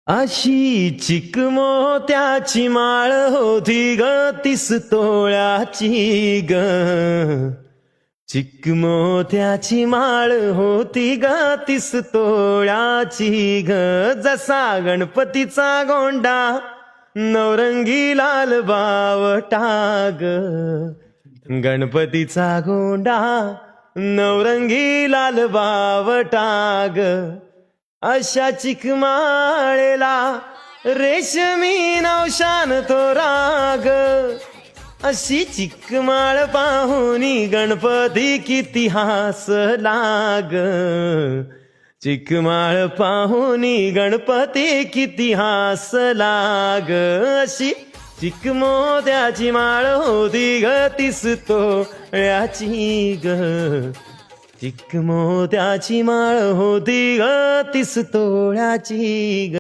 अशी चिकमोत्याची माळ होती ग 30 तोळ्याची ग. चिकमोत्याची माळ होती ग 30 तोळ्याची ग. जसा गणपतीचा गोंडा नवरंगी लाल बावटा ग. गणपतीचा गोंडा नवरंगी लाल बावटा ग. अशा चिकमाळेला रेशमी नवशान तो राग. अशी चिकमाळ पाहुनी गणपती किती हसला ग. चिकमाळ पाहुनी गणपती किती हसला ग. अशी चिकमोत्याची माळ होती ग 30 तोळ्याची ग. चिकमोत्याची माळ होती ग 30 तोळ्याची ग.